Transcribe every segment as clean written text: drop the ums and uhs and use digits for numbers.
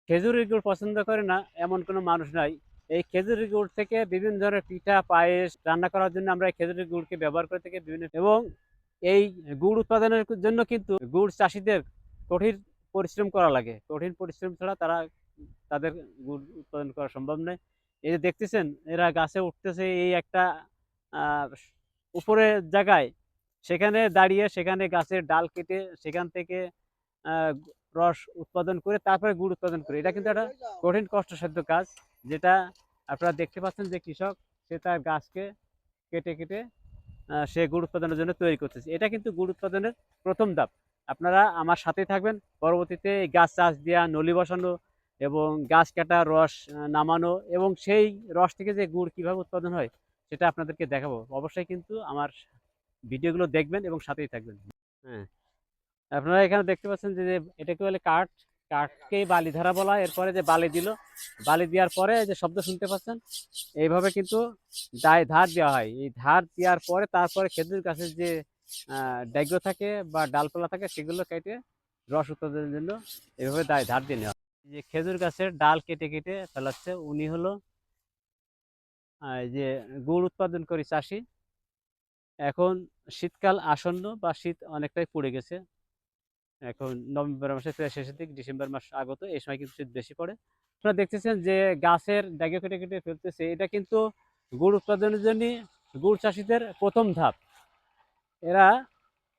খেজুরের গুড় পছন্দ করে না এমন কোনো মানুষ নাই। এই খেজুরের গুড় থেকে বিভিন্ন ধরনের পিঠা, পায়েস রান্না করার জন্য আমরা এই খেজুরের গুড়কে ব্যবহার করে থাকি বিভিন্ন এবং এই গুড় উৎপাদনের জন্য কিন্তু গুড় চাষীদের কঠিন পরিশ্রম করা লাগে। কঠিন পরিশ্রম ছাড়া তাদের গুড় উৎপাদন করা সম্ভব নয়। এই যে দেখতেছেন এরা গাছে উঠতেছে এই একটা আ উপরের জায়গায় সেখানে দাঁড়িয়ে সেখানে গাছের ডাল কেটে সেখান থেকে আ রস উৎপাদন করে তারপরে গুড় উৎপাদন করে। এটা কিন্তু একটা কঠিন কষ্টসাধ্য কাজ। যেটা আপনারা দেখতে পাচ্ছেন যে কৃষক সে তার গাছকে কেটে সে গুড় উৎপাদনের জন্য তৈরি করতেছে। এটা কিন্তু গুড় উৎপাদনের ১ম ধাপ। আপনারা আমার সাথেই থাকবেন। পরবর্তীতে এই গাছ চাষ দেয়া, নলি বসানো এবং গাছ কাটা, রস নামানো এবং সেই রস থেকে যে গুড় কিভাবে উৎপাদন হয় সেটা আপনাদেরকে দেখাবো। অবশ্যই কিন্তু আমার ভিডিওগুলো দেখবেন এবং সাথেই থাকবেন। হ্যাঁ। আপনারা এখানে দেখতে পাচ্ছেন যে এটাকে বলে কাঠ। কাঠকেই বালিধারা বলা হয়। এরপরে যে বালি দিল, বালি দেওয়ার পরে যে শব্দ শুনতে পাচ্ছেন, এইভাবে কিন্তু ধার দেওয়া হয়। এই ধার দেওয়ার পরে তারপরে খেজুর গাছের যে ডেগো থাকে বা ডালপালা থাকে সেগুলো কেটে রস উৎপাদনের জন্য এভাবে ধার দিয়ে নেওয়া হয়। এই যে খেজুর গাছের ডাল কেটে ফেলাচ্ছে উনি হলো এই যে গুড় উৎপাদনকারী চাষী। এখন শীতকাল আসন্ন বা শীত অনেকটাই পড়ে গেছে। এখন নভেম্বর মাসের প্রায় শেষের দিক, ডিসেম্বর মাস আগত। এই সময় কিন্তু শীত বেশি পড়ে। আপনারা দেখতেছেন যে গাছের ডেগে কেটে ফেলতেছে। এটা কিন্তু গুড় উৎপাদনের জন্যে গুড় চাষীদের ১ম ধাপ। এরা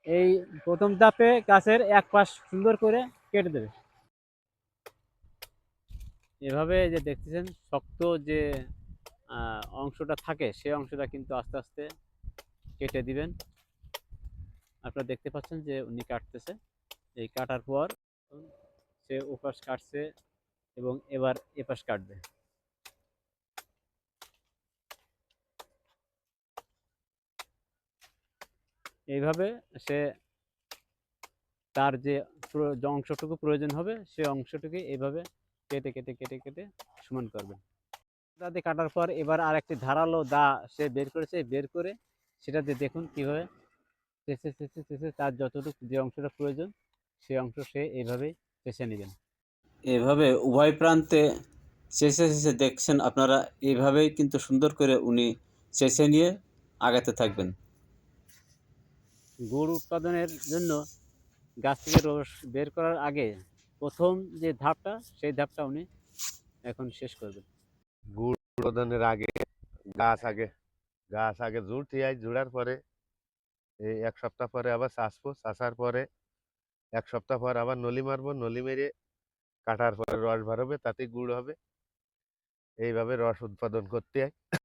এই ১ম ধাপে গাছের এক পাশ সুন্দর করে কেটে দেবে। এভাবে যে দেখতেছেন শক্ত যে অংশটা থাকে সেই অংশটা কিন্তু আস্তে কেটে দিবেন। আপনারা দেখতে পাচ্ছেন যে উনি কাটতেছে। এই কাটার পর সে ওপাশ কাটছে এবং এবার এপাশ কাটবে। এইভাবে সে তার যে অংশটুকু প্রয়োজন হবে সে অংশটুকু এইভাবে কেটে সমান করবেন। দা দিয়ে কাটার পর এবার আরেকটি ধারালো দা সে বের করেছে। বের করে সেটা দিয়ে দেখুন কিভাবে চেঁচে তার যতটুকু যে অংশটা প্রয়োজন সেই অংশ সে এইভাবেই চেঁচে নিবেন। এভাবে উভয় প্রান্তে চেঁচে দেখছেন আপনারা এইভাবেই কিন্তু সুন্দর করে উনি চেঁচে নিয়ে আগাতে থাকবেন। গুড় উৎপাদনের জন্য গাছ থেকে রস বের করার আগে ১ম যে ধাপটা সেই ধাপটা উনি এখন শেষ করবেন। গুড় উৎপাদনের আগে গাছ আগে জুড় থিয়াই জুড়ার পরে এই ১ সপ্তাহ পরে আবার চাষবো। চাষার পরে ১ সপ্তাহ পর আবার নলি মারবো। নলি মেরে কাটার পরে রস বার হবে, তাতেই গুড় হবে। এইভাবে রস উৎপাদন করতে হয়।